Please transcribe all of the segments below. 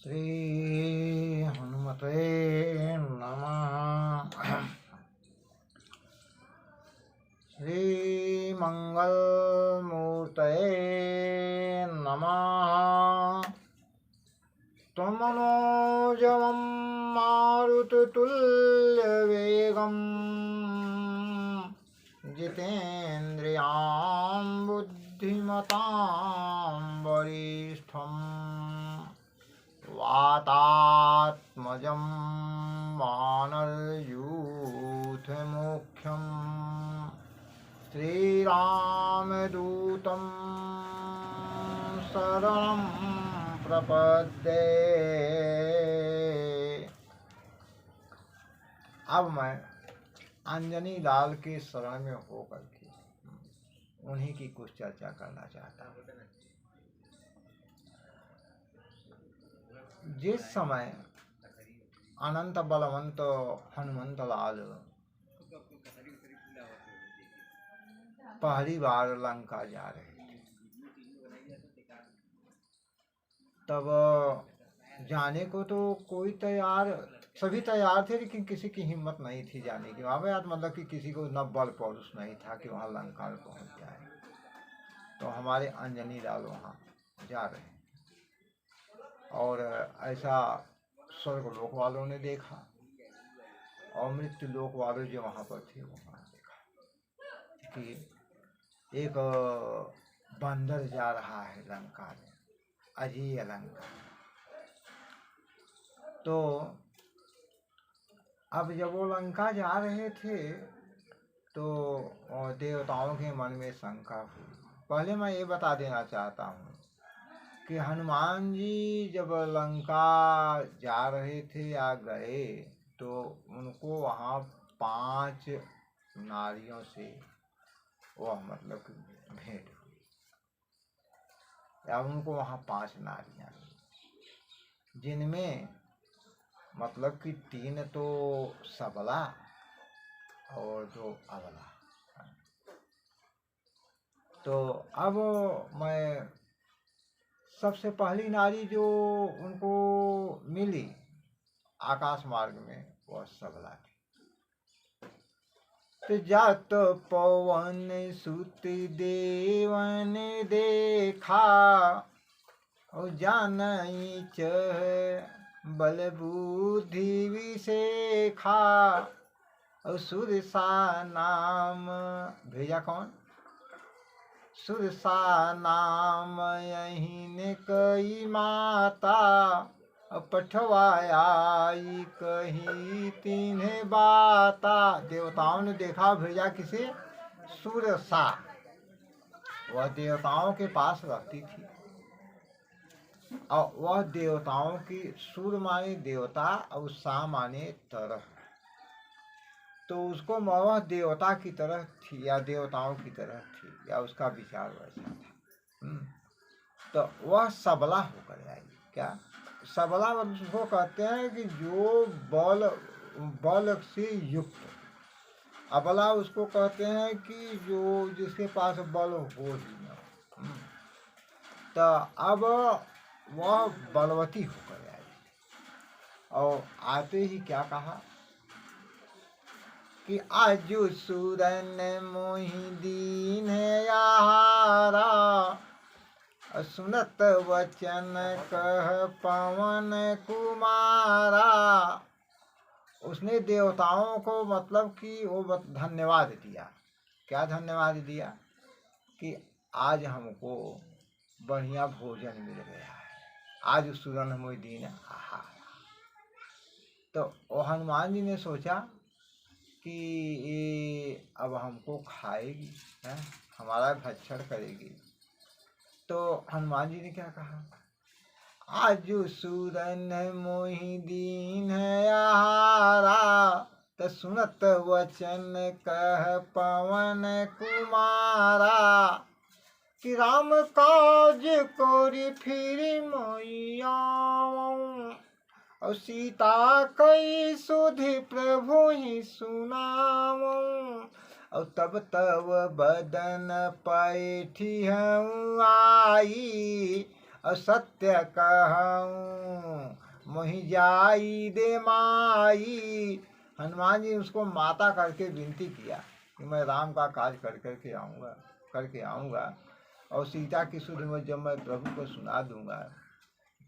श्री हनुमते नमः। श्री मंगल मूर्तये नमः। त्वं मनोजवं मारुततुल्यवेगं जितेन्द्रियां बुद्धिमतां वरिष्ठं वातात्मजं वानरयूथमुख्यं श्रीरामदूतं शरणं प्रपद्ये। अब मैं अंजनी लाल के शरण में होकर के उन्हीं की कुछ चर्चा करना चाहता हूँ। जिस समय अनंत बलवंत हनुमंत लाल पहली बार लंका जा रहे थे, तब जाने को तो कोई सभी तैयार थे, लेकिन किसी की हिम्मत नहीं थी जाने की वहाँ। मतलब कि किसी को न बल पौरुष नहीं था कि वहाँ लंका में पहुँच जाए। तो हमारे अंजनी लाल वहाँ जा रहे हैं और ऐसा स्वर्ग लोक वालों ने देखा और मृत्यु लोक वाले जो वहाँ पर थे वहाँ देखा कि एक बंदर जा रहा है लंका में, अजीय लंका। तो अब जब वो लंका जा रहे थे तो देवताओं के मन में शंका हुई। पहले मैं ये बता देना चाहता हूँ कि हनुमान जी जब लंका जा रहे थे या गए तो उनको वहाँ 5 नारियों से वह मतलब भेंट हुई, या उनको वहाँ 5 नारियाँ, जिनमें मतलब कि 3 तो सबला और 2 अबला। तो अब मैं सबसे पहली नारी जो उनको मिली आकाश मार्ग में वह सबला थी। तो जात पवन सुत देवन देखा और जानई चह बल बुद्धि विशेखा। और सुरसा नाम भेजा कौन? सुरसा नाम यही ने कई माता पठवाई कही तीन्हें बाता। देवताओं ने देखा, भेजा किसे? सुरसा। वह देवताओं के पास रहती थी और वह देवताओं की, सुर माने देवता और सा माने तरह, तो उसको वह देवता की तरह थी या देवताओं की तरह थी, या उसका विचार वैसा था। तो वह सबला होकर आई। क्या सबला मतलब उसको कहते हैं कि जो बल से युक्त। अबला उसको कहते हैं कि जो जिसके पास बल हो ही न। तो अब वह बलवती होकर आई और आते ही क्या कहा कि आजू सूरन मोहि दीन आहारा सुनत वचन कह पवन कुमारा। उसने देवताओं को मतलब कि वो धन्यवाद दिया। क्या धन्यवाद दिया? कि आज हमको बढ़िया भोजन मिल गया है, आज सुरन मोहि दीन आहारा। तो हनुमान जी ने सोचा कि ये अब हमको खाएगी है, हमारा भक्षण करेगी। तो हनुमान जी ने क्या कहा? आजु सूरन मोहि दीन आहारा त सुनत वचन कह पवन कुमारा। कि राम काज कोरि फिर मोहि आऊं और सीता कई सुधि प्रभु ही सुनाऊं। और तब तब बदन पैठी हूँ आई और सत्य कहूँ मोहि जाई दे माई। हनुमान जी उसको माता करके विनती किया कि मैं राम का काज करके आऊँगा और सीता की सुध में जब मैं प्रभु को सुना दूंगा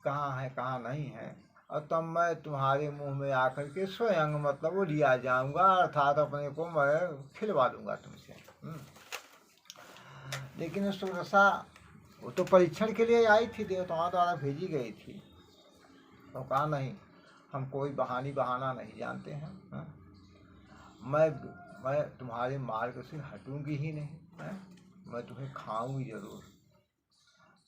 कहाँ है कहाँ नहीं है, और तब मैं तुम्हारे मुंह में आकर के स्वयं मतलब वो लिया जाऊंगा, अर्थात अपने को मैं खिलवा दूंगा तुमसे। लेकिन सुरसा वो तो परीक्षण के लिए आई थी, देवताओं द्वारा भेजी गई थी, तो कहा नहीं हम कोई बहाना नहीं जानते हैं, मैं तुम्हारे मार्ग से हटूंगी ही नहीं, मैं तुम्हें खाऊंगी जरूर।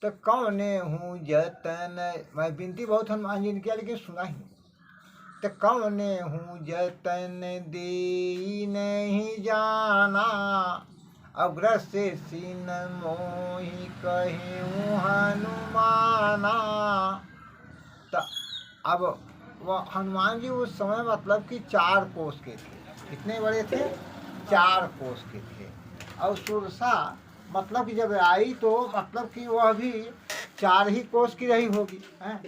तो कौने हूँ जतन, मैं विनती बहुत हनुमान जी ने किया लेकिन सुना ही नहीं। तो कौने हूँ जतन दे नहीं जाना, अग्रसे सीन मोहि कहूँ हनुमाना। तो अब वह हनुमान जी उस समय मतलब कि 4 कोस के थे। कितने बड़े थे? 4 कोस के थे। और सुरसा मतलब कि जब आई तो मतलब कि वह भी 4 ही कोस की रही होगी, हैं?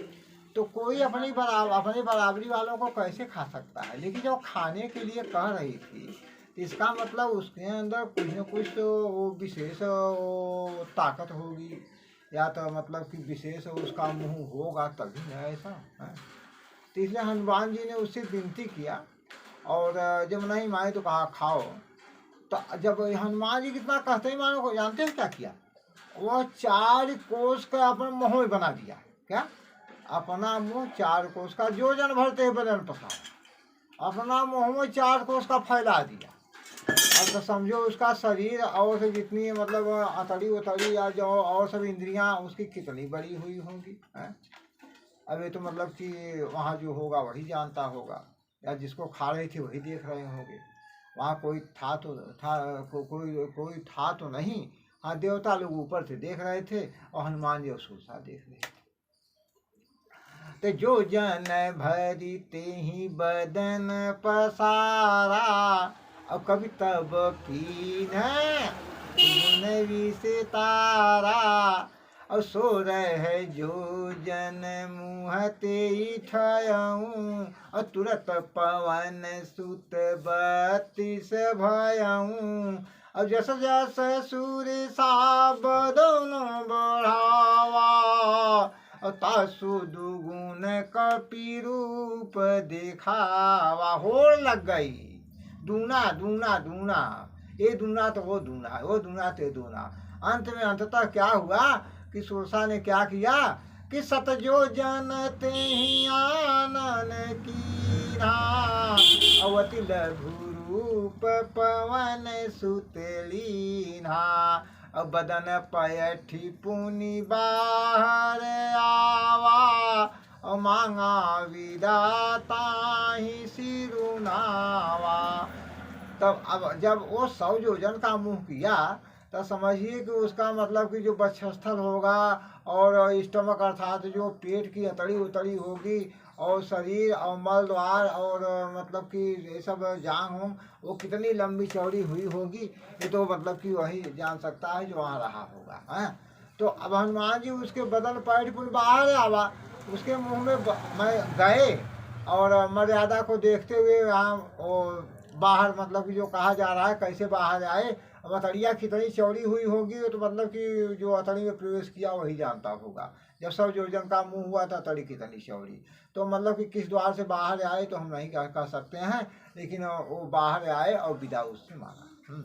तो कोई अपनी बराबरी वालों को कैसे खा सकता है। लेकिन जब खाने के लिए कह रही थी तो इसका मतलब उसके अंदर कुछ न कुछ तो वो विशेष ताकत होगी, या तो मतलब कि विशेष उसका मुंह होगा तभी ना ऐसा है। तो इसलिए हनुमान जी ने उससे विनती किया, और जब नहीं माने तो कहा खाओ। तो जब हनुमान जी कितना कहते ही मानो को जानते हैं क्या किया, वह 4 कोस का अपना मुँह में बना दिया। क्या? अपना मुँह 4 कोस का, जो जन भरते हैं बदन पसार, अपना मुँह में 4 कोस का फैला दिया। अब तो समझो उसका शरीर और से जितनी मतलब अतड़ी उतड़ी या जो और सब इंद्रियां उसकी कितनी बड़ी हुई होंगी, हैं? अब ये तो मतलब कि वहाँ जो होगा वही जानता होगा, या जिसको खा रहे थे वही देख रहे होंगे। वहाँ कोई था तो कोई था तो नहीं। हाँ, देवता लोग ऊपर से देख रहे थे और हनुमान जी और सुरसा देख रहे थे। तो जो जन भरी ते ही बदन पसारा, और कभी तब की न विसितारा, और सो रहे जो जन मुँह ते ठयऊँ, और तुरत पवन सुत 32 भयऊँ। अब जस जस सूर्य सा बदन बढ़ावा, और तासु दुगुन कपि रूप दिखावा। होड़ लग गई, दूना दूना दूना, ये दूना तो वो दूना, वो दूना तो दूना। अंत में अंततः क्या हुआ कि सुरसा ने क्या किया कि सतजो जनते ही आनन कीन्हा, अवति लघु रूप पवन सुत लीन्हा। अब बदन पयठी पुनि बाहर आवा, और मांगा विदाता ही सिरुनावा। तब अब जब वो 100 योजन का मुँह किया तो समझिए कि उसका मतलब कि जो वक्षस्थल होगा और स्टमक अर्थात जो पेट की अतड़ी उतड़ी होगी, और शरीर और मल द्वार और मतलब कि ये सब जांग हों वो कितनी लंबी चौड़ी हुई होगी, ये तो मतलब कि वही जान सकता है जो वहाँ रहा होगा, हैं? तो अब हनुमान जी उसके बदन पैठ पुन बाहर आवा, उसके मुँह में मैं गए, और मर्यादा को देखते हुए वहाँ वो बाहर मतलब कि जो कहा जा रहा है कैसे बाहर आए। अब अतड़िया कितनी चौड़ी हुई होगी तो मतलब कि जो अतड़ी में प्रवेश किया वही जानता होगा। जब 100 योजन का मुंह हुआ था अतड़ी कितनी चौड़ी, तो मतलब कि किस द्वार से बाहर आए तो हम नहीं कह सकते हैं, लेकिन वो बाहर आए और विदा उससे मांगा।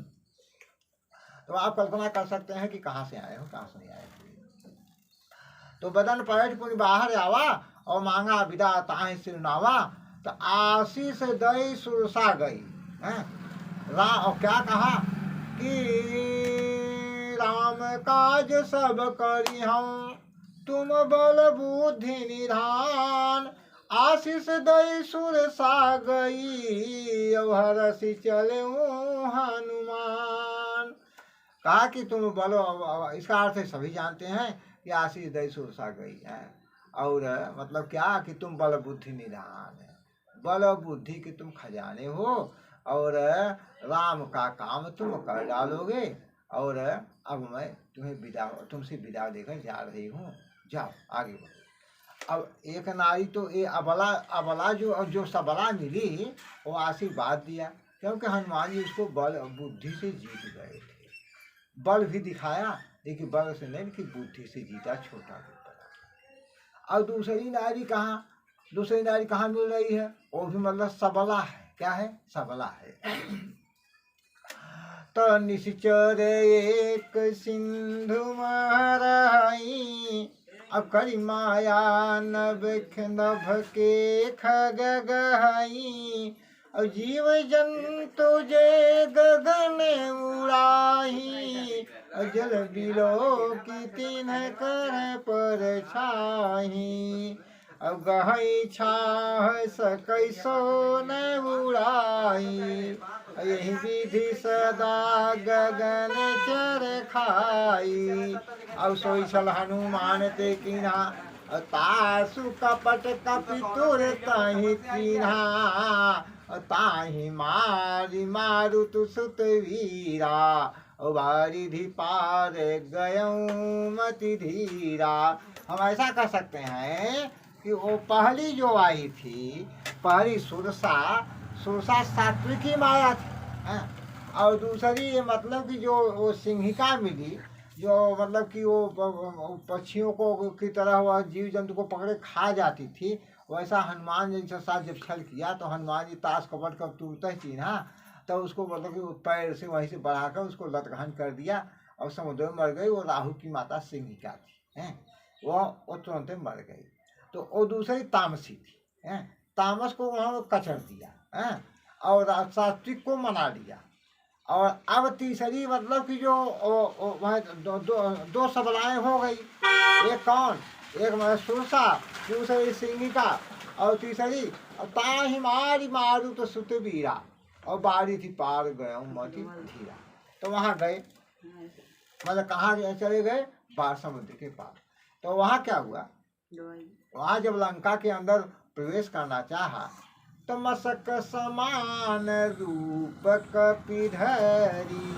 तो आप कल्पना कर सकते हैं कि कहाँ से आए हो कहाँ से नहीं आए। तो बदन पैठ पुनि बाहर आवा, और मांगा विदा ताहि सिरनावा। तो आशीष दई सुरसा गई, हैं? और क्या कहा कि राम काज सब करी हम, तुम बल बुद्धि निधान। आशीष दई सुरसा गई, हरसि चले हनुमान। कहा कि तुम बल, इसका अर्थ सभी जानते हैं कि आशीष दई सुरसा गई है, और मतलब क्या कि तुम बल बुद्धि निधान है, बल बुद्धि के तुम खजाने हो, और राम का काम तुम कर डालोगे। और अब मैं तुमसे विदा देकर जा रही हूँ, जाओ आगे बढ़ो। अब एक नारी तो ये अबला अबला जो सबला मिली वो आशीर्वाद दिया, क्योंकि हनुमान जी उसको बल बुद्धि से जीत गए थे। बल भी दिखाया, लेकिन बल से नहीं कि बुद्धि से जीता, छोटा भी पड़ा। और दूसरी नारी कहाँ मिल रही है? वो भी मतलब सबला है। क्या है? सबला है। तो निश्चर एक सिंधु महराई, अब करी माया नभ के खग गहाई, और जीव जंतु जे गगन उड़ाही, और जल बिलो की तिन्ह कर पर छाही, अब गहई छाह सकई सोन उड़ाई, यही विधि सदा गगन चर खाई, अब सोई छल हनुमान ते कीन्हा, तासु कपट कपि तुर तहि कीन्हा, ताहि मारी मारुत सुत वीरा, वारिधि पार गयऊँ मति धीरा। हम ऐसा कर सकते हैं कि वो पहली जो आई थी, पहली सुरसा सात्विकी माया थी, और दूसरी ये मतलब कि जो वो सिंहिका मिली, जो मतलब कि वो पक्षियों को की तरह वह जीव जंतु को पकड़े खा जाती थी। वैसा हनुमान जी के साथ जब छल किया तो हनुमान जी ताश कपट का तुरता ही चिन्हा, तो उसको मतलब कि पैर से वहीं से बढ़ाकर उसको लतघन कर दिया और समुद्र में मर गई। वो राहु की माता सिंहिका थी, वो तुरंत मर गई। तो वो दूसरी तामसी थी, तामस को वहाँ कचर दिया, और सात्विक को मना लिया। और अब तीसरी मतलब कि जो वह दो सबलाएं हो गई। एक कौन? एक मतलब सुरसा, दूसरी सिंहिका, और तीसरी ताहि मारी मारू तो सुत बीरा, और बारी थी पार गया मति धीरा। तो वहाँ गए, मतलब कहाँ चले गए? बार समुद्र के पार। तो वहाँ क्या हुआ? वहाँ जब लंका के अंदर प्रवेश करना चाहा तो मसक समान रूप कपिधरी,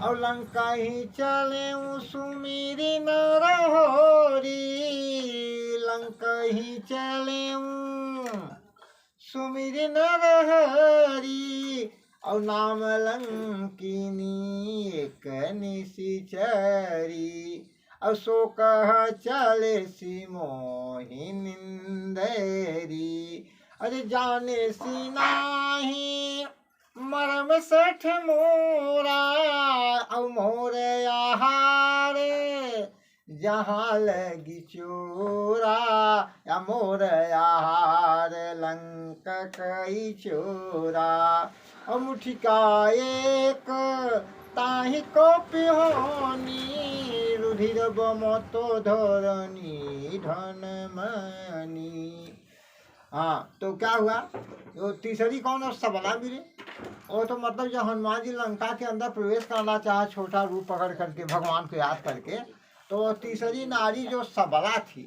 और लंका ही चले सुमिरी नर होरी, लंका ही चले सुमिरी नर हरी, और नाम लंकिनी एक निशिचरी, और सो कह चले सी मोहि निंदेरी, अरे जाने सी नाही मरम सठ मोरा, और मोर आहारे जहाँ लगी चोरा, या मोर आहार लंक कई चोरा, और मुठिका एक ताहि को पिहोनी, रुधिर बमतो धरनी धन मनी। हाँ, तो क्या हुआ? तो तीसरी कौन है? सबला मिले। वो तो मतलब जब हनुमान जी लंका के अंदर प्रवेश करना चाहा छोटा रूप पकड़ करके भगवान को याद करके, तो तीसरी नारी जो सबला थी,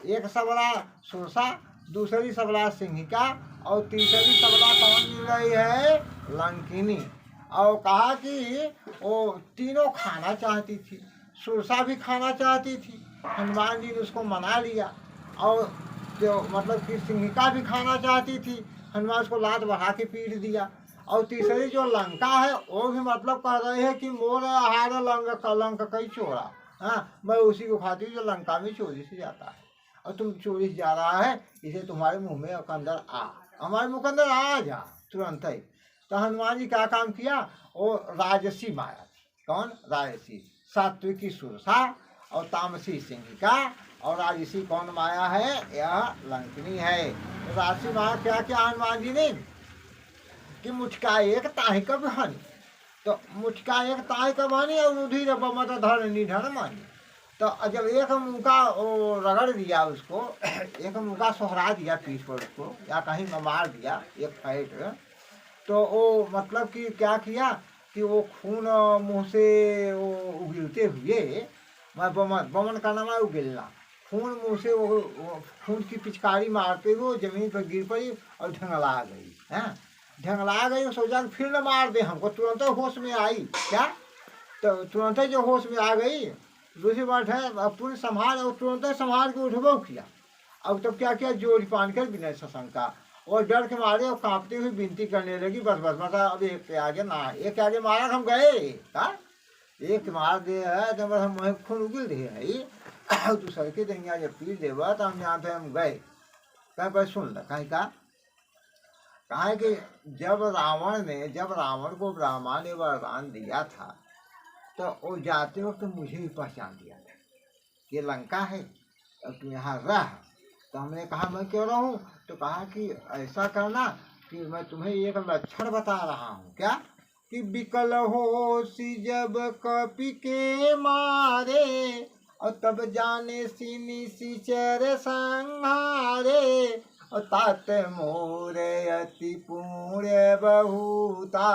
एक सबला सुरसा, दूसरी सबला सिंहिका, और तीसरी सबला कौन मिल रही है? लंकिनी। और कहा कि वो तीनों खाना चाहती थी। सुरसा भी खाना चाहती थी, हनुमान जी ने उसको मना लिया। और जो मतलब कि सिंहिका भी खाना चाहती थी, हनुमान उसको लात बढ़ा के पीट दिया। और तीसरी जो लंका है वो भी मतलब कह रहे हैं कि मोर आहार लंक कई चोरा, मैं उसी को खाती हूँ जो लंका में चोरी से जाता है, और तुम चोरी से जा रहा है, इसे तुम्हारे मुंह में अंदर हमारे मुंह के अंदर आ जा तुरंत ही। तो हनुमान जी क्या काम किया? वो राजसी माया थी। कौन? राजसी। सात्विकी सुरसा, और तामसी सिंहिका, और राजसी कौन माया है? यह लंकिनी है। तो राजसी माया क्या क्या हनुमान जी ने कि मुठका एक ताहि का बहानी, तो मुठका एक ताहि का बहानी, और रुधिर बमत धरनी धन मानी। तो जब एक मुका वो रगड़ दिया उसको, एक मुका सोहरा दिया पीठ पर उसको, या कहीं मार दिया एक फाइट, तो वो मतलब कि क्या किया कि वो खून मुँह से वो उगलते हुए, मैं बमन का नाम है उगलना, खून मुँह से वो खून की पिचकारी मारते हुए जमीन पर गिर पड़ी और ढंगला गई। ढंगला गई, सोचा फिर न मार दे हमको, तुरंत होश में आई। क्या? तो तुरंत जो होश में आ गई दूसरी बात है अब तूने संभाल और तुरंत संभाल के उठबो किया। अब तब क्या किया, जोड़ी पान कर विनय सशंका, और डर के मारे और कांपती हुई विनती करने लगी, बस बस बस अब एक के आगे ना, एक के आगे मारा हम गए का, एक मार दे है तो बस हम खून उगिल रहे है दूसरे के देंगे जब पीट देवा तो हम यहाँ पे हम गए। कहीं पर सुन ल कहीं का, कहा कि जब रावण को ब्रह्मा ने वरदान दिया था तो वो जाते वक्त तो मुझे भी पहचान दिया था कि लंका है और तू यहाँ रह। तो हमने कहा मैं क्यों रहूं, तो कहा कि ऐसा करना कि मैं तुम्हें एक लक्षण बता रहा हूँ। क्या कि विकल हो सी जब कपि के मारे, और तब जाने सीनी सी चर संहारे, और तात मोरे अति पुण्य बहुता,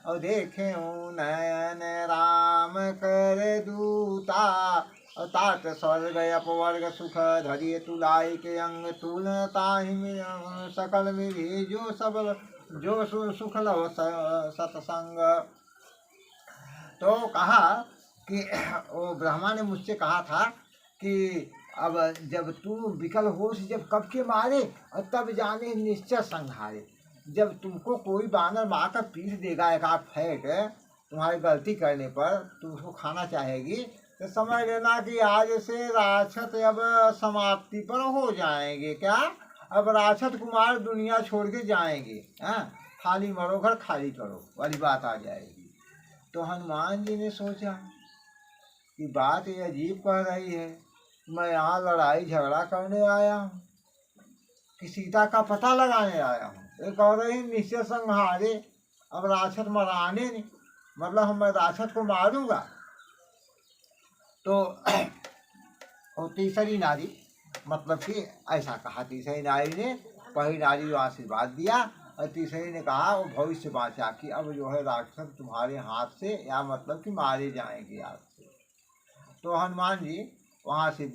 और देखे नयन राम कर दूता, और तात स्वर्ग अपवर्ग सुख धरिए तुलाई के अंग, तुलताहि सकल मिली जो सबल जो सुख लव सत्संग। तो कहा कि वो ब्रह्मा ने मुझसे कहा था कि अब जब तू विकल होश जब कब के मारे, और तब जाने निश्चय संहारे, जब तुमको कोई बानर मारकर पीस देगा एक आध फैट तुम्हारी गलती करने पर, तुम उसको खाना चाहेगी, तो समझ लेना कि आज से राक्षस अब समाप्ति पर हो जाएंगे। क्या अब राक्षस कुमार दुनिया छोड़ के जाएंगे, खाली मरो घर खाली करो वाली बात आ जाएगी। तो हनुमान जी ने सोचा कि बात ये अजीब कह रही है, मैं यहाँ लड़ाई झगड़ा करने आया हूँ कि सीता का पता लगाने आया हूँ, ये कह रही निश्चय संहारे, अब राक्षस मराने नहीं, मतलब मैं राक्षस को मारूंगा। तो तीसरी नारी मतलब कि ऐसा कहा, तीसरी नारी ने पहली नारी को आशीर्वाद दिया और तीसरी ने कहा वो भविष्य बाँचा कि अब जो है राक्षस तुम्हारे हाथ से या मतलब कि मारे जाएंगे आपसे। तो हनुमान जी वहाँ से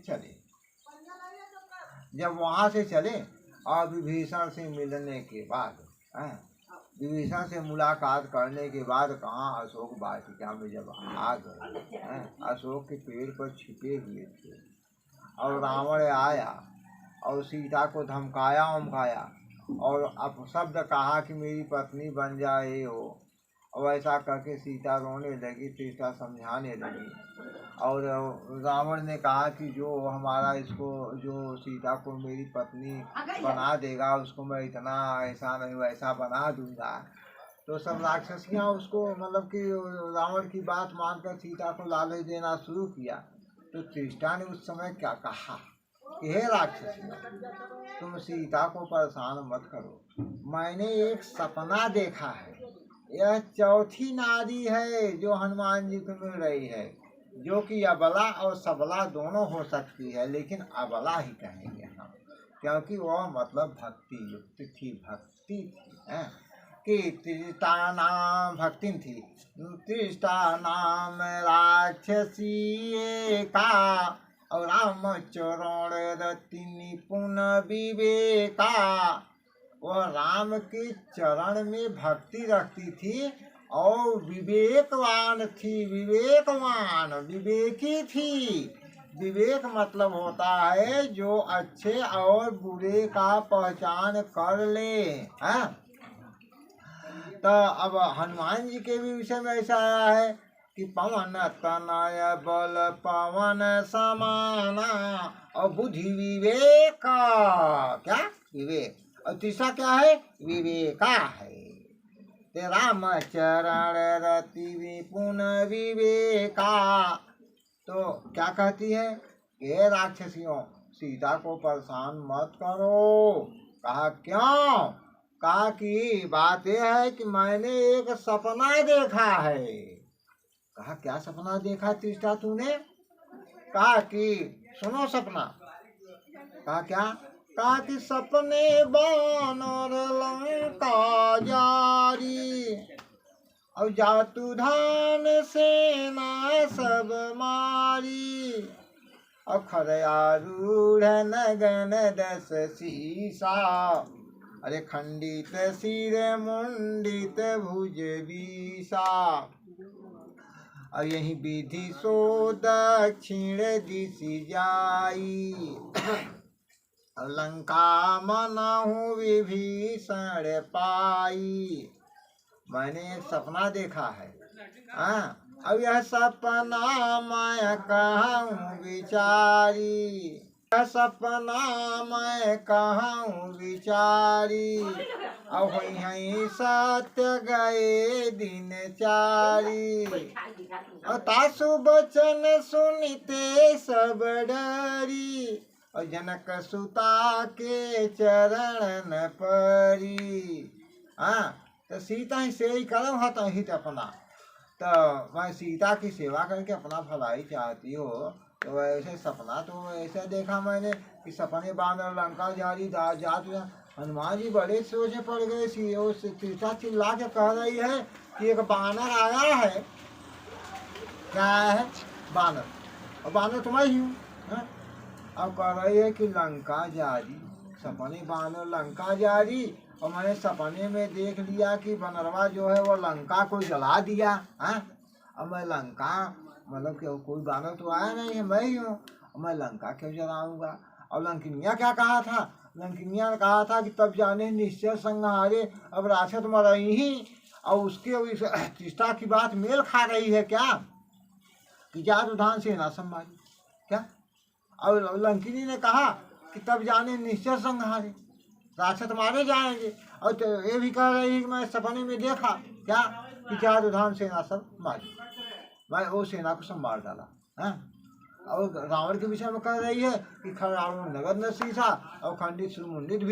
चले। जब वहाँ से चले और विभीषण से मिलने के बाद, विभीषण से मुलाकात करने के बाद कहाँ अशोक वाटिका में जब आ गए, अशोक के पेड़ पर छिपे हुए थे, और रावण आया और सीता को धमकाया उमकाया और अपशब्द कहा कि मेरी पत्नी बन जाए हो, और ऐसा करके सीता रोने लगी, सीता समझाने लगी, और रावण ने कहा कि जो हमारा इसको जो सीता को मेरी पत्नी बना देगा उसको मैं इतना ऐसा नहीं वैसा बना दूंगा। तो सब राक्षसियाँ उसको मतलब कि रावण की बात मानकर सीता को लालच देना शुरू किया। तो त्रिष्टा ने उस समय क्या कहा कि हे राक्षसियों, तुम सीता को परेशान मत करो, मैंने एक सपना देखा है, यह चौथी नारी है जो हनुमान जी को मिल रही है, जो कि अबला और सबला दोनों हो सकती है, लेकिन अबला ही कहेंगे हम, क्योंकि वह मतलब भक्ति युक्त थी, भक्ति थी कि त्रिष्टा नाम भक्ति थी। त्रिष्टा नाम राक्षसी का, और राम चरण रति निपुण विवेका, वह राम के चरण में भक्ति रखती थी और विवेकवान थी, विवेकवान विवेकी थी। विवेक मतलब होता है जो अच्छे और बुरे का पहचान कर ले, है। तो अब हनुमान जी के भी विषय में ऐसा आया है कि पवन तनय बल पवन समाना, और बुद्धि विवेक, क्या विवेक, और तीसरा क्या है विवेका है। राम चरण रति विपुन विवेका। तो क्या कहती है कि राक्षसियों सीता को परेशान मत करो। कहा क्यों? कहा कि बात यह है कि मैंने एक सपना देखा है। कहा क्या सपना देखा त्रिष्टा तूने? कहा कि सुनो सपना। कहा क्या? कहा कि सपने बानर लंका जारी, और जातु धान सेना सब मारी, और खरयारूढ़ नगन दस सीसा, अरे खंडित सिर मुंडित भुज बीसा। और यही विधि सो दक्षिण दिशि जाई। लंका मनहु विभीषण पाई। मैंने एक सपना देखा है। हाँ, अब यह सपना मैं कहूँ विचारी। यह सपना मैं कहूँ विचारी। अब यही सत्य गए दिन चारी। और तासु बचन सुनते सब डरी। और जनक सुता के चरण न परी। हाँ, तो सीता ही से ही करम हत हित अपना। तो मैं सीता की सेवा करके अपना भलाई चाहती हो, तो ऐसे सपना तो ऐसा देखा मैंने कि सपने बानर लंका जारी जात। हनुमान जी बड़े सोच में पड़ गए। सीता चिल्ला के कह रही है कि एक बानर आया है। क्या आया है? बानर। और बानर तो मैं ही हूँ। अब कह रही है कि लंका जारी। सपने बानर लंका जारी। और मैंने सपने में देख लिया कि बनरवा जो है वो लंका को जला दिया। अब मैं लंका मतलब कि कोई बानर तो आया नहीं है, मैं ही हूँ। मैं लंका क्यों जलाऊंगा? और लंकिनिया क्या कहा था? लंकिनिया ने कहा था कि तब जाने निश्चय संहारे। अब राक्षस मरई ही। और उसके तिष्ठा की बात मेल खा रही है क्या कि जादूधान से ना संभाली क्या? और लंकिनी ने कहा कि तब जाने निश्चय संहारे, राक्षस मारे जाएंगे। और तो ये भी कह रही है कि मैं सपने में देखा क्या कि जादूधान सेना सब मारी। मैं वो सेना को संभाल डाला है। और रावण के विषय में कह रही है कि रावण नगर न सीसा और खंडित सुमुंडित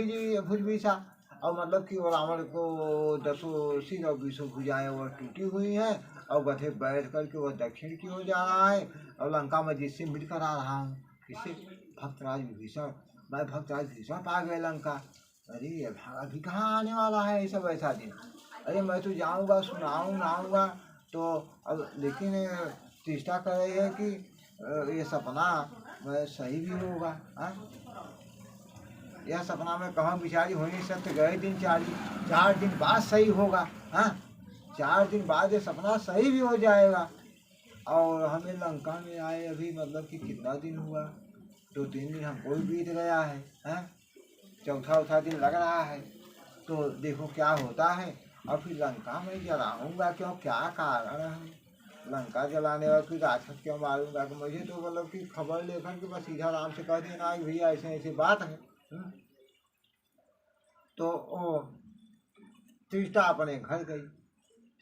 भुज बीसा। और मतलब कि वो रावण को 10 सिर और 20 भुजाएं वो टूटी हुई हैं। और गधे बैठ करके वो दक्षिण की ओर जा रहा है। और लंका में जिससे मिट कर आ रहा हूँ, किससे? भक्तराज विभीषण। मैं भक्तराज विभीषण पा गए लंका। अरे अभी कहाँ आने वाला है ये सब ऐसा दिन? अरे मैं तो जाऊँगा, सुनाऊँगा। तो अब लेकिन चेष्टा कर रही है कि ये सपना सही भी होगा। यह सपना में कहूँ बिचारी होनी सत्य गए दिन चारी। 4 दिन बाद सही होगा। 4 दिन बाद ये सपना सही भी हो जाएगा। और हमें लंका में आए अभी मतलब कि कितना दिन हुआ? 2-3 दिन हमको भी बीत गया है। चौथा दिन लग रहा है। तो देखो क्या होता है। और फिर लंका में जलाऊंगा क्यों? क्या कारण है? लंका जलाने और फिर राक्षस क्यों मारूंगा? कि मुझे तो मतलब कि खबर लेकर कि मैं सीधा राम से कह देना भैया ऐसे ऐसी बात है। तो वो तीष्टा अपने घर गई।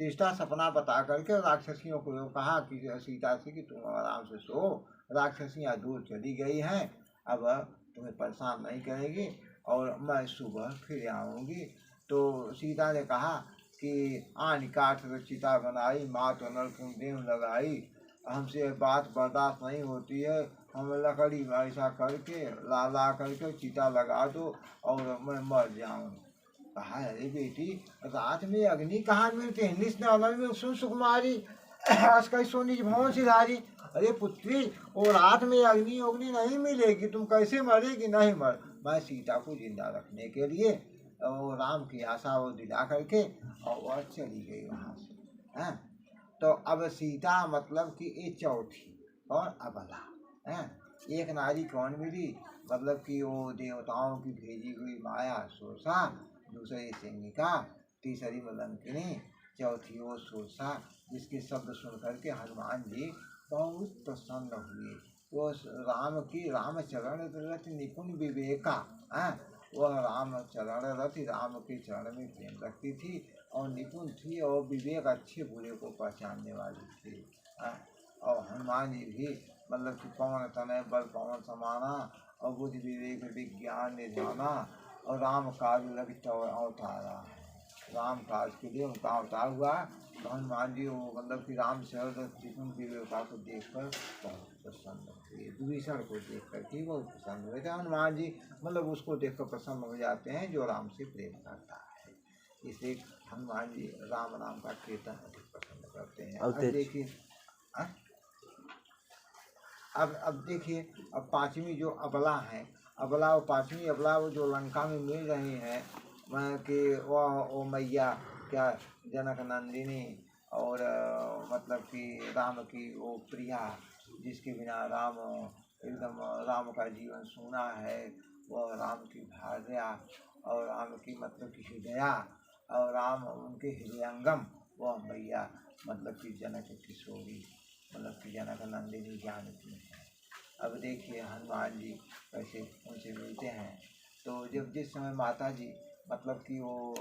तीष्टा सपना बता करके राक्षसियों को कहा कि सीता से कि तुम आराम से सो, राक्षसियाँ दूर चली गई हैं, अब तुम्हें परेशान नहीं करेगी और मैं सुबह फिर आऊँगी। तो सीता ने कहा कि आन काठ चिता बनाई, माँ तो नरकुंडेम लगाई। हमसे बात बर्दाश्त नहीं होती है, हम लकड़ी ऐसा करके ला करके चिता लगा दो और मैं मर जाऊँ। कहा अरे बेटी रात में अग्नि कहाँ मिलते हैं? में सुन सुकुमारी आज कई सोनी भवन से धारी। अरे पुत्री वो रात में अग्नि नहीं मिलेगी, तुम कैसे मरेगी? नहीं मर। मैं सीता को जिंदा रखने के लिए वो राम की आशा वो दिला करके और वह चली गई वहाँ से। तो अब सीता मतलब कि ये चौथी और अबला। एक नारी कौन मिली? मतलब कि वो देवताओं की भेजी हुई माया सोसा, दूसरी सिंगिका, तीसरी मलंकिनी, चौथी वो सोसा, जिसके शब्द सुन करके हनुमान जी बहुत प्रसन्न हुए। वो रामचरण रति निपुण विवेका। वह रामचरण रति राम के चरण में प्रेम रखती थी और निपुण थी और विवेक अच्छे बुरे को पहचानने वाली थी। और हनुमान जी भी मतलब कि पवन तनय बल पवन समाना और बुद्धि विवेक विज्ञान निधाना और राम काज लगित अवतारा। राम काज के लिए उनका अवतार हुआ। तो हनुमान जी वो मतलब कि राम शरण विवेका को देखकर बहुत प्रसन्न हुए। विभीषण को देख कर के बहुत प्रसन्न हुए थे हनुमान जी। मतलब उसको देखकर प्रसन्न हो जाते हैं जो राम से प्रेम करता है। इसलिए हनुमान जी राम नाम का कीर्तन अधिक पसंद करते हैं। अब देखिए अब देखिए अब पांचवी जो अबला है, अबला वो पांचवी अबला वो जो लंका में मिल रही हैं कि वो मैया क्या जनक नंदिनी और मतलब कि राम की वो प्रिया जिसके बिना राम एकदम राम का जीवन सूना है, वह राम की भार्या और राम की मतलब की हृदया और राम उनके हृदयंगम वह मैया मतलब कि जनक किशोरी मतलब कि जनक नंदिनी जानकी है। अब देखिए हनुमान जी कैसे उनसे मिलते हैं। तो जब जिस समय माता जी मतलब कि वो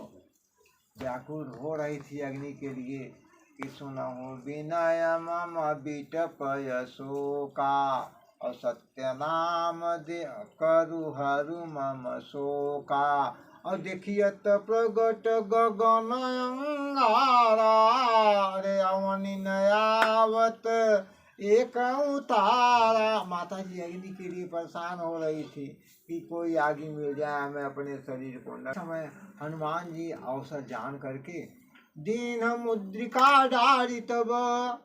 व्याकुल हो रही थी अग्नि के लिए कि सुनहु विनय मम बिटप शोका और सत्य नाम दे करु हरु मम शोका और देखियत प्रगट गगन अंगारा रे अवनि नयावत एक उतारा। माता जी अग्नि के लिए परेशान हो रही थी कि कोई आगे मिल जाए मैं अपने शरीर को न। समय हनुमान जी अवसर जान करके दीन मुद्रिका डारी तब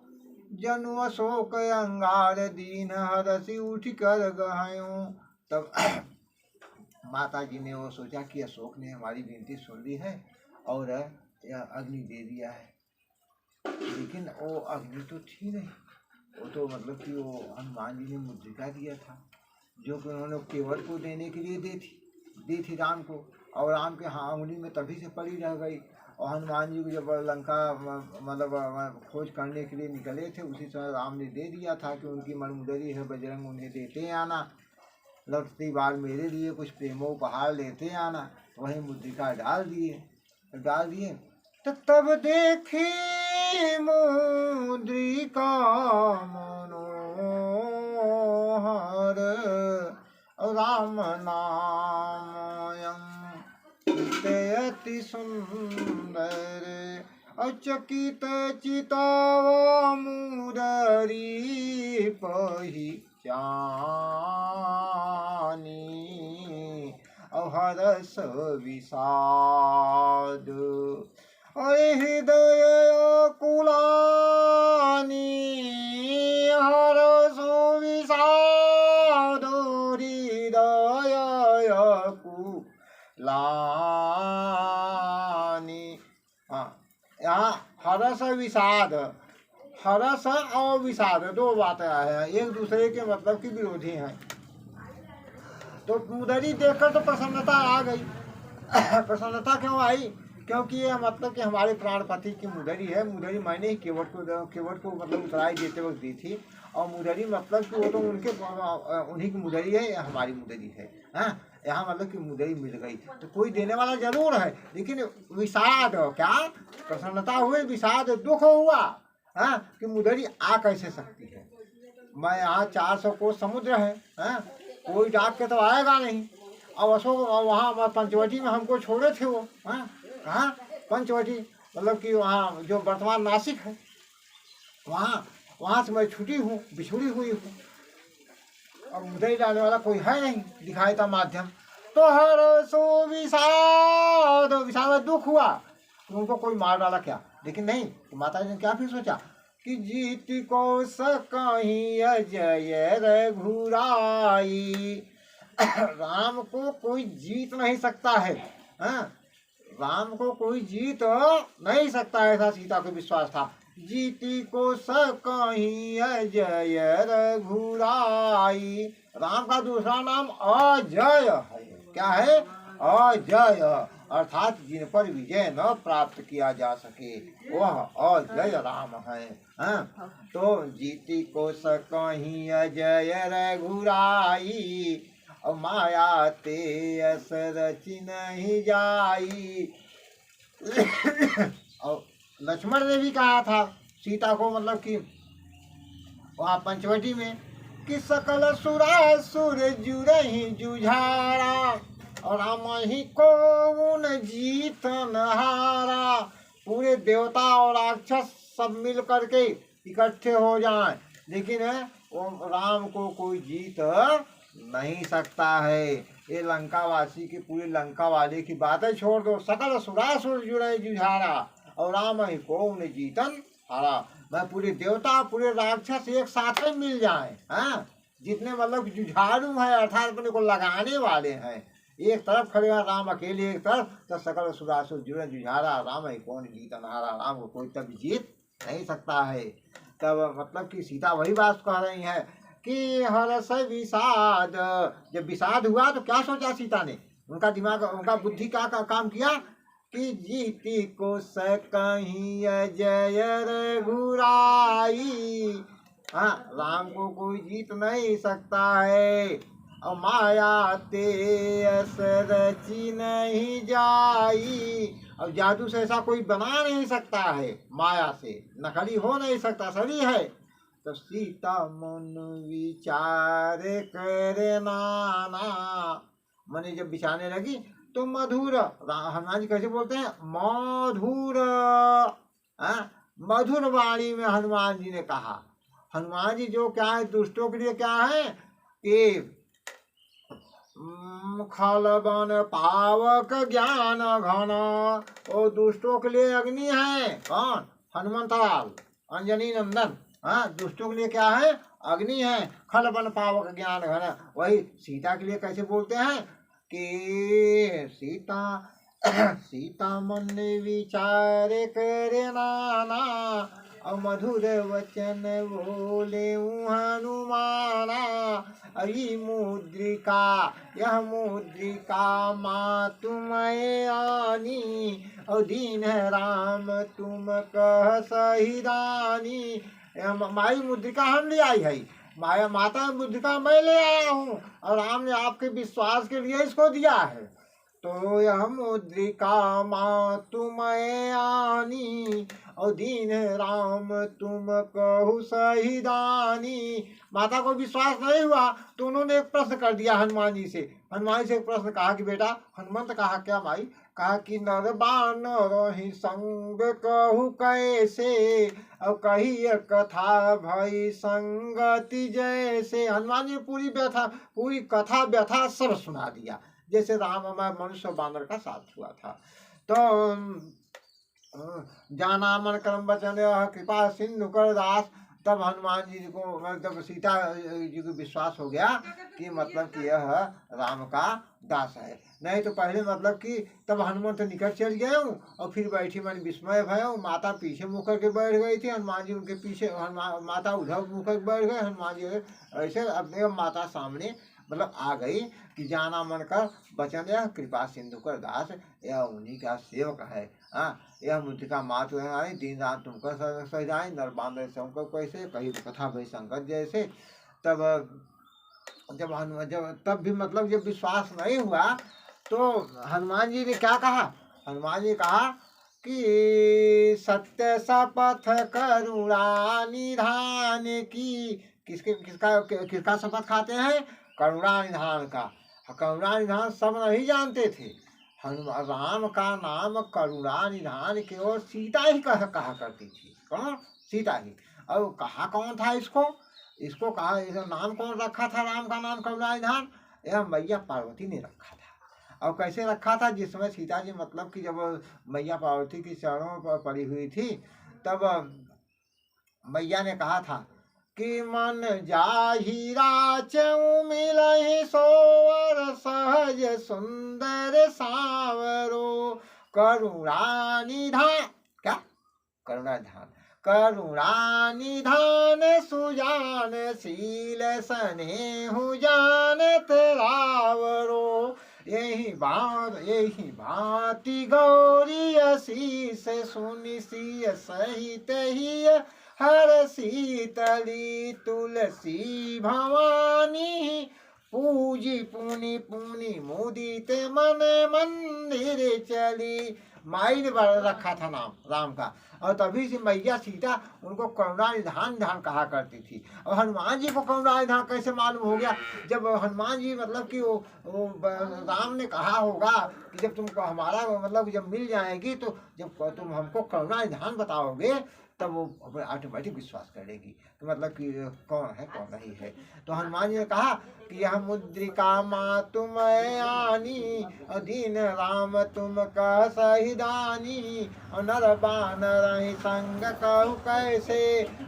जनु अशोक अंगार दीन हरसी उठ कर गहयूं। तब माता जी ने वो सोचा कि अशोक ने हमारी विनती सुन ली है और अग्नि दे दिया है, लेकिन वो अग्नि तो थी नहीं, वो तो मतलब कि वो हनुमान जी ने मुद्रिका दिया था जो कि उन्होंने केवट को देने के लिए दी थी राम को, और राम के हाँ उंगली में तभी से पड़ी रह गई। और हनुमान जी को जब लंका मतलब खोज करने के लिए निकले थे उसी समय राम ने दे दिया था कि उनकी मनमुदरी है बजरंग उन्हें देते आना, लौटती बार मेरे लिए कुछ प्रेमो उपहार लेते आना। वही मुद्रिका डाल दिए तो तब देखी मुद्रिका मनोहर राम नामयं अति सुंदर अचकित चिताव मुरारी पहिचानी हरस विषाद हृदय कुलानी हरस विषाद हृदय कुलानी। यहाँ हरस विषाद, हरस और विषाद दो बातें हैं, एक दूसरे के मतलब की विरोधी हैं। तो मुदरी देखकर तो प्रसन्नता आ गई। प्रसन्नता क्यों आई? क्योंकि ये मतलब कि हमारे प्राणपति की मुदरी है। मुदरी मैंने ही केवट को मतलब उतराई देते वक्त दी थी, और मुदरी मतलब कि वो तो उनके उन्हीं की मुदरी है, हमारी मुदरी है। हाँ, यहाँ मतलब कि मुदरी मिल गई तो कोई देने वाला जरूर है, लेकिन विषाद क्या प्रसन्नता हुई, विषाद दुख हुआ। हाँ, कि मुदरी आ कैसे सकती है। मैं यहाँ 400 कोस समुद्र है, हाँ, कोई डाक के तो आएगा नहीं। और अशोक वहाँ पंचवटी में हमको छोड़े थे वो, हाँ, कहाँ पंचवटी मतलब कि वहाँ जो वर्तमान नासिक है, वहाँ से मैं छुटी हूँ, बिछुड़ी हुई हूँ, और मुदई डालने वाला कोई है नहीं, दिखाई था माध्यम। तो हर सो विषाद, विषाद दुख हुआ तो उनको कोई मार डाला क्या, लेकिन नहीं। तो माता जी ने क्या फिर सोचा कि जीत को सकहीं अजय रघुराई। राम को कोई जीत नहीं सकता है, हाँ, राम को कोई जीत नहीं सकता है, ऐसा सीता को विश्वास था। जीती को सकहीं अजय रघुराई। राम का दूसरा नाम अजय है। क्या है? अजय, अर्थात जिन पर विजय न प्राप्त किया जा सके वह अजय राम है। हाँ? तो जीती को सकहीं अजय रघुराई और माया ते अस रचि नहीं जाई। और लक्ष्मण ने भी कहा था सीता को मतलब कि वहाँ पंचवटी में कि सकल सुरासुर जुरहि जुझारा और राम ही को उन जीतन हारा। पूरे देवता और राक्षस सब मिल करके इकट्ठे हो जाएं, लेकिन वो राम को कोई जीत नहीं सकता है। ये लंका वासी की, पूरी लंका वाले की बातें छोड़ दो। सकल सुरासुर जुड़े जुझारा और राम ही को उन्हें जीतन हारा। मैं पूरे देवता पूरे राक्षस एक साथ ही मिल जाएं, हाँ, जितने मतलब जुझारू हैं अर्थात अपने को लगाने वाले हैं, एक तरफ खड़े हैं राम अकेले एक तरफ, तो सकल सुरासुर जुड़े जुझारा राम ही कौन जीतन हारा। राम को कोई तब जीत नहीं सकता है। तब मतलब कि सीता वही बात कह रही है कि हर्ष विषाद, जब विषाद हुआ तो क्या सोचा सीता ने, उनका दिमाग उनका बुद्धि का काम किया कि जीती को सकहीं जय रघुराई। हाँ, राम को कोई जीत नहीं सकता है, और माया ते अस रची नहीं जाई, और जादू से ऐसा कोई बना नहीं सकता है, माया से नकली हो नहीं सकता, सही है। तो सीता मन विचार करे नाना, मने जब बिछाने लगी तो मधुर, हनुमान जी कैसे बोलते हैं, मधुर, मधुर वाणी में हनुमान जी ने कहा। हनुमान जी जो क्या है, दुष्टों के लिए क्या है कि खल बन पावक ज्ञान घन, वो दुष्टों के लिए अग्नि है। कौन, हनुमंतलाल अंजनी नंदन। हाँ, दुष्टों के लिए क्या है, अग्नि है। खल बन पावक ज्ञान घन, वही सीता के लिए कैसे बोलते हैं कि सीता सीता मन विचार करे नाना, और मधुर वचन बोले हनुमाना। अई मुद्रिका, यह मुद्रिका माँ तुम्हें आनी, और दीन राम तुम कह सही दानी। माई मुद्रिका हम ले आई है, माया माता मुद्रिका मैं ले आया हूँ, और राम ने आपके विश्वास के लिए इसको दिया है। तो यह मुद्रिका माँ तुम्हें आनी, और दीन राम तुम कहु सही दानी। माता को विश्वास नहीं हुआ तो उन्होंने एक प्रश्न कर दिया हनुमान जी से। हनुमान जी से एक प्रश्न कहा कि बेटा, हनुमंत कहा क्या माई, कहा कि नर बानर ही संग कहु कैसे, और कही कथा भई संगति जैसे। हनुमान जी पूरी कथा व्यथा सब सुना दिया, जैसे राम हमारे मनुष्य बानर का साथ हुआ था। तो जाना मन कर्म वचन कृपा सिंधु कर दास। तब हनुमान जी को, जब सीता जी को विश्वास हो गया कि मतलब कि यह राम का दास है। नहीं तो पहले मतलब कि तब हनुमान निकट चल गए हूँ, और फिर बैठी मैंने विस्मय भय हूँ। माता पीछे मुँह करके बैठ गई थी, हनुमान जी उनके पीछे, माता उधर मुँह करके बैठ गए, हनुमान जी ऐसे अपने माता सामने मतलब आ गई कि जाना मन कर वचन यह कृपा सिंधु कर दास, यह उन्हीं का सेवक है। हाँ, यह मुद्रिका मात आई, दिन रात तुमको सजाए, नर बांधे शंकर कैसे, कही कथा भई संकट जैसे। तब तब भी मतलब जब विश्वास नहीं हुआ तो हनुमान जी ने क्या कहा, हनुमान जी कहा कि सत्य शपथ करुणा निधान की। किसका शपथ खाते हैं, करुणा निधान का। करुणा निधान सब नहीं जानते थे, हनुमान राम का नाम करुणा निधान केवल सीता ही कहा करती थी। कौन, सीता ही। और कहा कौन था इसको कहा, इसका नाम कौन रखा था, राम का नाम करुणा निधान, यह मैया पार्वती ने रखा था। और कैसे रखा था, जिस समय सीता जी मतलब कि जब मैया पार्वती की चरणों पर पड़ी हुई थी, तब मैया ने कहा था कि मन जाहिरा चऊ मिलहि सोवर, सहज सुंदर सावरो, करुणा निधान, क्या, करुणा निधान, करुणा निधान सुजान, शील स्नेहु जानत रावरो। यही भांति गौरी असीस, सुनि सिय सहित ही हर शीतली, तुलसी भवानी पूजी पुनि पुनि मुदित मन मंदिर चली। माई ने रखा था नाम राम का, और तभी से मैया सीता उनको करुणा निधान कहा करती थी। और हनुमान जी को करुणा निधान कैसे मालूम हो गया, जब हनुमान जी मतलब कि वो राम ने कहा होगा कि जब तुमको हमारा मतलब जब मिल जाएगी, तो जब तुम हमको करुणा निधान बताओगे तब वो ऑटोमेटिक विश्वास करेगी, तो मतलब कि कौन है कौन नहीं है। तो हनुमान जी ने कहा कि यह मुद्रिका माँ तुम आनी, और दीन राम तुम कह सही दानी, और नर बानर संग कहु कैसे,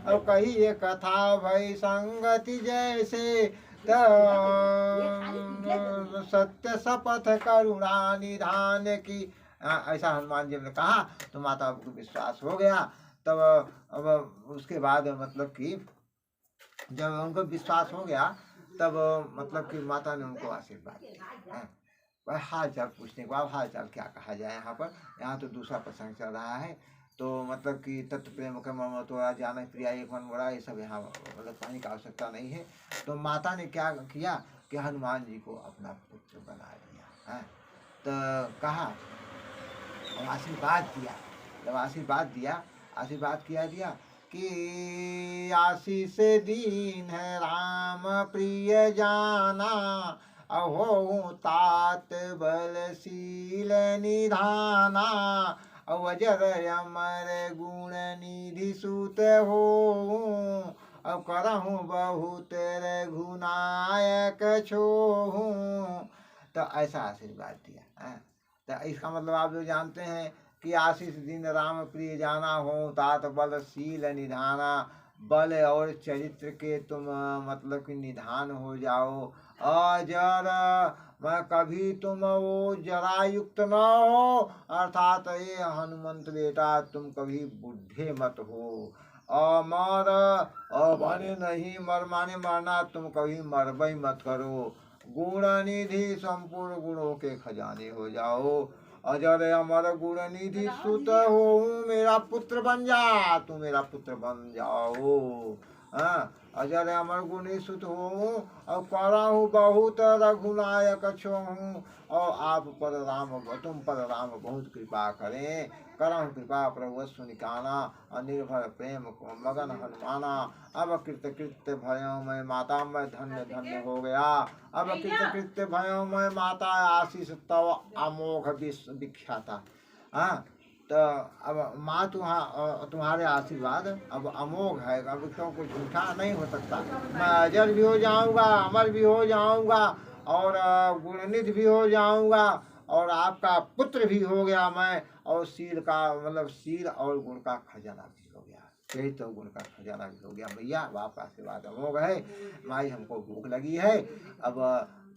और कही कथा भई संगति जैसे। सत्य शपथ करुणा निधान की, ऐसा हनुमान जी ने कहा। तो माता को विश्वास हो गया। तब अब उसके बाद मतलब कि जब उनको विश्वास हो गया तब मतलब कि माता ने उनको आशीर्वाद दिया। हैं? वह हाल चाल पूछने के बाद हाल चाल क्या कहा जाए यहाँ पर, यहाँ तो दूसरा प्रसंग चल रहा है। तो मतलब कि तत्व प्रेम के मर्म तो जान प्रिया एक मन मोड़ा, ये सब यहाँ मतलब कहने की आवश्यकता नहीं है। तो माता ने क्या किया कि हनुमान जी को अपना पुत्र बना लिया। हैं? तो कहा और आशीर्वाद दिया। जब आशीर्वाद दिया, आशीर्वाद किया दिया कि आशीष दीन है राम प्रिय जाना, अहो तात बलशील निधाना, अवजर अमर गुण निधि सुत हो, अब करहूँ बहुत रघुनायक छोहू। तो ऐसा आशीर्वाद दिया। तो इसका मतलब आप लोग जानते हैं कि आशीष दिन राम प्रिय जाना हो, तात बलशील निधाना, बल और चरित्र के तुम मतलब कि निधान हो जाओ, अजर मैं कभी तुम वो जरा युक्त न हो, अर्थात ये हनुमंत बेटा तुम कभी बूढ़े मत हो, अमर माने नहीं मर माने मरना, तुम कभी मरबई मत करो, गुण निधि संपूर्ण गुणों के खजाने हो जाओ, अजर अमर गुण निधि सुत हो, मेरा पुत्र बन जा, तू मेरा पुत्र बन जाओ। हाँ, अजर अमर गुणी सुत हो, और करहूँ बहुत रघुनायक छोहूँ, और आप पर राम तुम पर राम बहुत कृपा करें, करहूँ कृपा प्रभु सुनिकाना, निर्भर प्रेम मगन हनुमाना, अब कृत कृत्य भयो मैं माता, मैं धन्य धन्य हो गया, अब कृत कृत्य भयो मैं माता, आशीष तव अमोघ विश्व विख्याता। हाँ, तो अब माँ तुम्हारे आशीर्वाद अब अमोघ है, अब क्योंकि झूठा नहीं हो सकता, मैं अजर भी हो जाऊंगा, अमर भी हो जाऊंगा, और गुणनिधि भी हो जाऊंगा, और आपका पुत्र भी हो गया मैं, और शील का मतलब शील और गुण का खजाना भी हो गया, यही तो गुण का खजाना भी हो गया। भैया आपका आशीर्वाद अमोघ है। माई हमको भूख लगी है, अब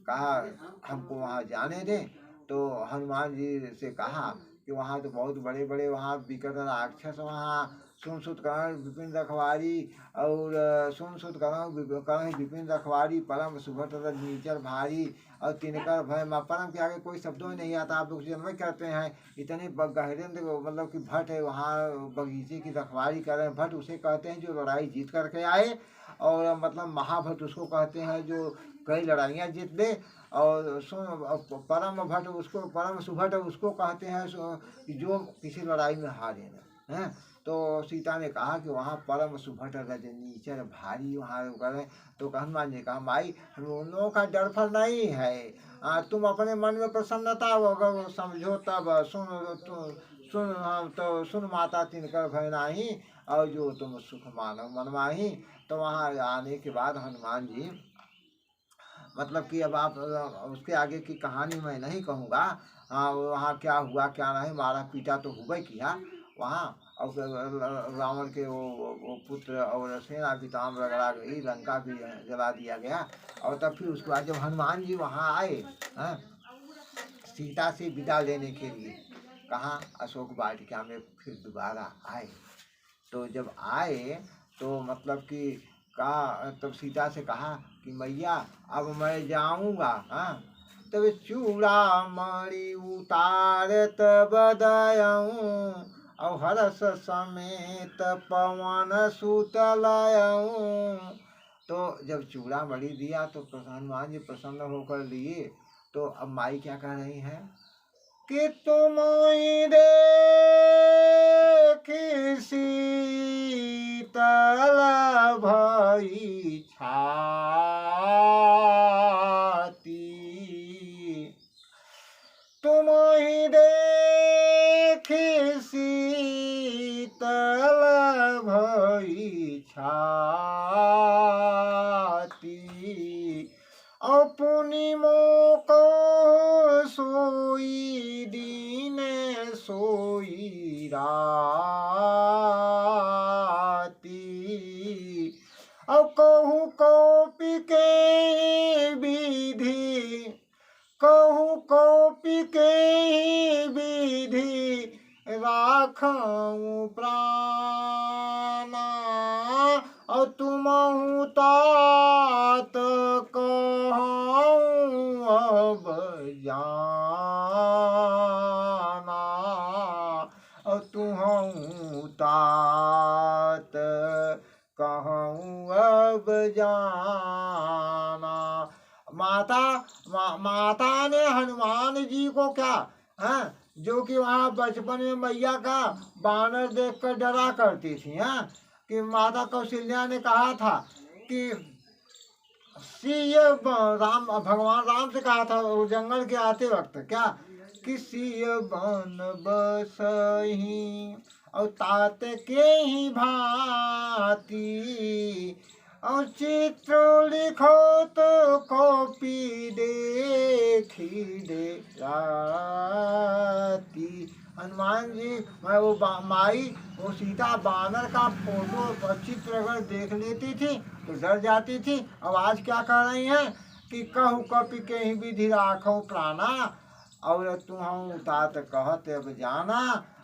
कहा हमको वहाँ जाने दें। तो हनुमान जी से कहा कि वहाँ तो बहुत बड़े बड़े वहाँ विकट राक्षस, वहाँ सुन सुत करण विपिन रखवारी, और सुन सुत करण विपिन रखवारी, परम सुभट नीचर भारी, और तिनकर भय परम के आगे कोई शब्दों ही नहीं आता। आप लोग जन्म करते हैं इतने गहरे मतलब कि भट्ट है वहाँ बगीचे की रखवारी कर रहे हैं। भट्ट उसे कहते हैं जो लड़ाई जीत करके आए, और मतलब महाभट्ट उसको कहते हैं जो कई लड़ाइयाँ जीत दे, और परम भट्ट उसको परम सुभट उसको कहते हैं जो किसी लड़ाई में हारे न हैं। तो सीता ने कहा कि वहाँ परम सुभट रजनीचर भारी वहाँ करें। तो हनुमान जी कहा माई हम लोगों का डर फर नहीं है, तुम अपने मन में प्रसन्नता अगर समझो तब सुन माता तिनकर भय नाही, और जो तुम सुख मानो मनमाही। तो वहाँ आने के बाद हनुमान जी मतलब कि अब आप उसके आगे की कहानी मैं नहीं कहूँगा। वहाँ क्या हुआ क्या नहीं, मारा पीटा तो हुआ किया वहाँ, और रावण के वो पुत्र और सेना भी ताम रगड़ा गई, लंका भी जला दिया गया। और तब फिर उसके बाद जब हनुमान जी वहाँ आए हैं सीता से विदा लेने के लिए, कहाँ अशोक वाटिका में फिर दोबारा आए। तो जब आए तो मतलब कि कहा, तब सीता से कहा कि मैया अब मैं जाऊंगा। हाँ, तब चूड़ामणि उतार तब दयाऊं, और हरस समेत पवन सुत लाऊं। तो जब चूड़ामणि दिया तो हनुमान जी प्रसन्न होकर लिए। तो अब माई क्या कह रही हैं कि तुम ही देखी शीतल भई छाती, तुम ही देखी शीतल भई छाती, अपनी मोको सोई दीन सोई राती, अब कहूँ कॉपी के विधि, कहूँ कॉपी के विधि, राखऊं प्राणा, और तुमहु तात कहूँ अब जाना, और तुहूँ तात कहूँ अब जाना। माता ने हनुमान जी को क्या है, जो कि वहाँ बचपन में मैया का बानर देखकर डरा करती थी, हैं कि माता कौशल्या ने कहा था कि सिय राम, भगवान राम से कहा था वो जंगल के आते वक्त क्या कि सिय बन बसही और तात के ही भांति, और चित्र लिखो तो कॉपी देखी दे राती। हनुमान जी मैं वो माई वो सीता बानर का फोटो चित्र अगर देख लेती थी तो डर जाती थी। अब आज क्या कह रही हैं कि कहू कपि के ही विधि राखो प्राणा, और तुहूँ तात कहत अब जाना,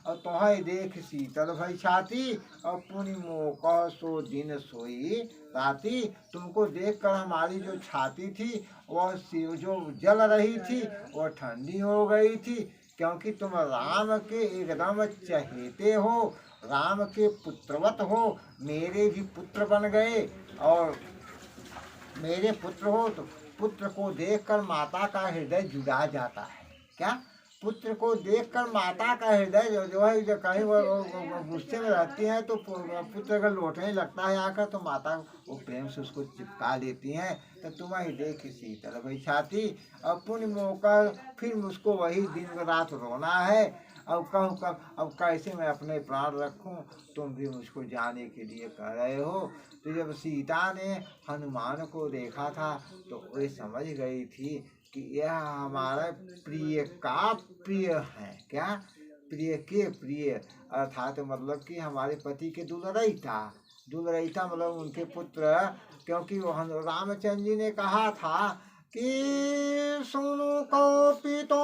और तुम्हें देख शीतल भई छाती, और पुनि मोह कह सो दिन सोई राती। तुमको देखकर हमारी जो छाती थी वह जो जल रही थी वह ठंडी हो गई थी, क्योंकि तुम राम के एकदम चहेते हो, राम के पुत्रवत हो, मेरे भी पुत्र बन गए। और मेरे पुत्र हो तो पुत्र को देखकर माता का हृदय जुड़ा जाता है। क्या पुत्र को देखकर माता का हृदय जो है, जो कहीं वो गुस्से में रहती हैं तो पुत्र अगर लौटने लगता है आकर तो माता वो प्रेम से उसको चिपका लेती हैं। तो तुम्हें देख शीतल भई छाती, अब पुण्य मौका फिर मुझको वही दिन रात रोना है। अब कहूँ कब अब कैसे मैं अपने प्राण रखूँ, तुम भी मुझको जाने के लिए कह रहे हो। तो जब सीता ने हनुमान को देखा था तो वे समझ गई थी कि यह हमारा प्रिय का प्रिय है। क्या प्रिय के प्रिय, अर्थात मतलब कि हमारे पति के दुलरईता, दुलरईता मतलब उनके पुत्र, क्योंकि रामचंद्र जी ने कहा था कि सुनु कौपी तो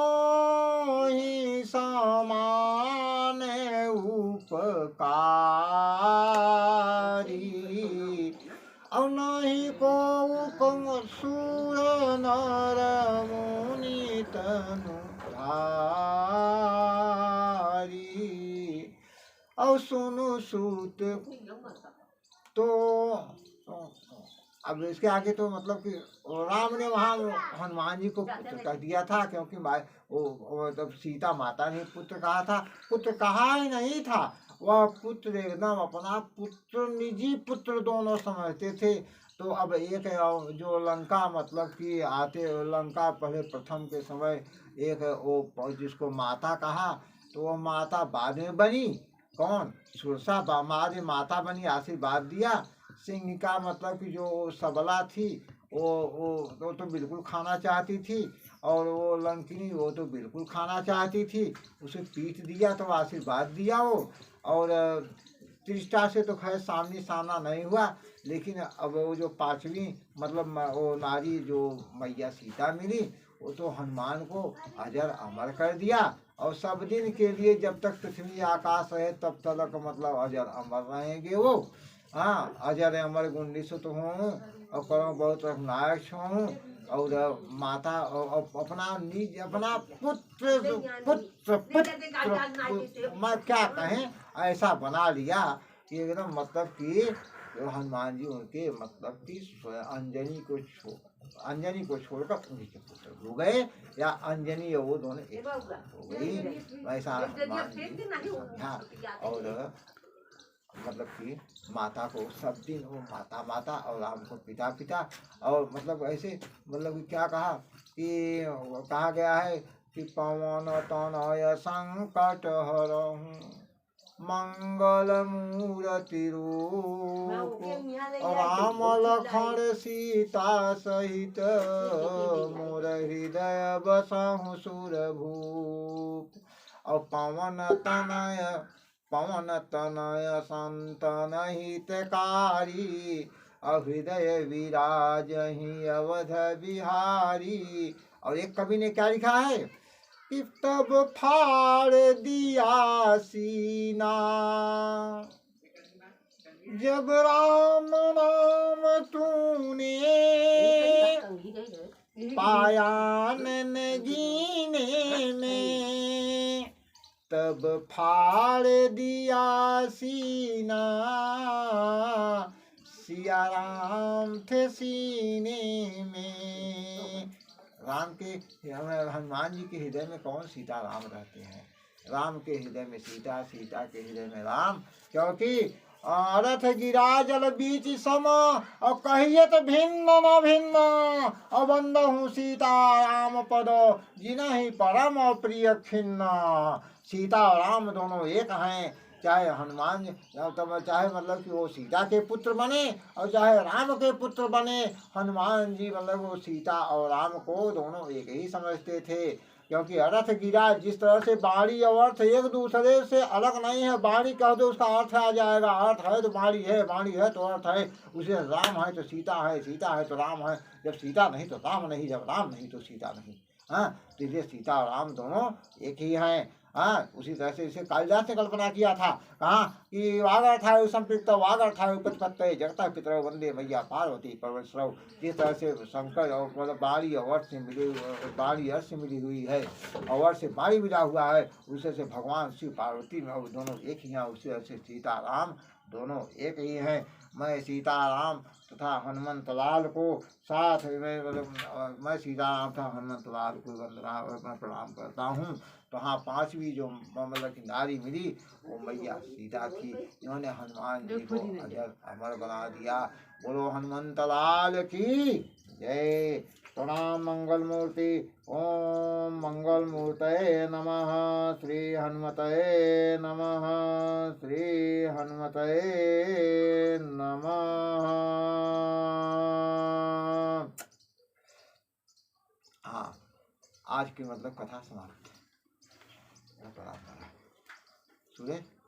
ही समान उपकारी, और नहीं को सूर नर मुनि तनु धारी, और सुनु सूत तो अब इसके आगे तो मतलब कि राम ने वहाँ हनुमान जी को पुत्र कह दिया था, क्योंकि वो जब सीता माता ने पुत्र कहा था, पुत्र कहा ही नहीं था, वह पुत्र एकदम अपना पुत्र, निजी पुत्र दोनों समझते थे। तो अब एक जो लंका मतलब कि आते लंका पहले प्रथम के समय एक वो जिसको माता कहा, तो वो माता बाद में बनी कौन, सुरसा माता बनी, आशीर्वाद दिया। सिंहिका मतलब कि जो सबला थी वो तो बिल्कुल खाना चाहती थी, और वो लंकिनी वो तो बिल्कुल खाना चाहती थी, उसे पीठ दिया तो आशीर्वाद दिया वो। और त्रिष्ठा से तो खैर सामने सामना नहीं हुआ, लेकिन अब वो जो पांचवी मतलब वो नारी जो मैया सीता मिली, वो तो हनुमान को अजर अमर कर दिया, और सब दिन के लिए जब तक पृथ्वी आकाश है तब तक मतलब अजर अमर रहेंगे वो। हाँ अजर अमर गुंडिसुत हूँ और करो बहुत रघुनायक हूँ, और माता और अपना निज अपना पुत्र पुत्र पुत्र मैं क्या कहें ऐसा बना लिया कि एकदम मतलब कि हनुमान जी उनके मतलब कि अंजनी को छोड़कर उन्हीं के पुत्र हो गए, या अंजनी और वो दोनों एक हो गई। ऐसा हनुमान जी समझा, और मतलब कि माता को सब दिन वो माता माता और राम को पिता पिता, और मतलब ऐसे मतलब कि क्या कहा कि कहा गया है कि पवन तनय संकट हरहु मंगल मूर्ति रूप, राम लखन सीता सहित मोर हृदय बसहु सुरभूप, और पवन तनय संतन हितकारी, हृदय विराजहि अवध बिहारी। और एक कवि ने क्या लिखा है कि तब फाड़ दिया सीना, जब राम नाम तूने पाया नैन जीने में, तब फाड़ दिया सीना, सिया राम थे सीने में। राम के हनुमान जी के हृदय में कौन? सीता राम रहते हैं। राम के हृदय में सीता, सीता के हृदय में राम। क्योंकि रथ गिरा जल बीच सम, और कहियत भिन्न न भिन्न, और बंदहु सीता राम पद, जिनहि परम प्रिय खिन्न। सीता और राम दोनों एक हैं। चाहे हनुमान तब चाहे मतलब कि वो सीता के पुत्र बने और चाहे राम के पुत्र बने, हनुमान जी मतलब वो सीता और राम को दोनों एक ही समझते थे। क्योंकि रथ गिरा, जिस तरह से वाणी और अर्थ एक दूसरे से अलग नहीं है। वाणी कह दो उसका अर्थ आ जाएगा, अर्थ है तो वाणी है, वाणी है तो अर्थ है। उसे राम है तो सीता है, सीता है तो राम है। जब सीता नहीं तो राम नहीं, जब राम नहीं तो सीता नहीं। हाँ, तो इसलिए सीता और राम दोनों एक ही हैं। हाँ, उसी तरह से इसे कालिदास ने कल्पना किया था। कहाँ कि वागर्थाय संपृक्त वागर्थाय उपत्पत्तये जगतः पितरौ वंदे मैया पार्वती परमेश्वरौ। जिस तरह से शंकर और मतलब बाणी और वर्ष से मिली, बाणी अर्थ से मिली हुई है और वर्ष से बाणी मिला हुआ है, उसी से भगवान शिव पार्वती में दोनों एक ही हैं। उसी तरह से सीता राम दोनों एक ही हैं। मैं सीताराम तथा हनुमंत लाल को साथ में मतलब मैं सीताराम तथा हनुमंत लाल को वंदना प्रणाम करता हूँ। तो हाँ, पांचवी जो मतलब की नारी मिली वो मैया सीता थी, इन्होंने हनुमान जी को अजर अमर बना दिया। बोलो हनुमंत लाल की जय। प्रणाम मंगल मूर्ति। ओम मंगल मूर्तये नमः। श्री हनुमतये नमः। श्री हनुमतये नमः। हाँ, आज की मतलब कथा समाप्त। प्रणाम। सूर्य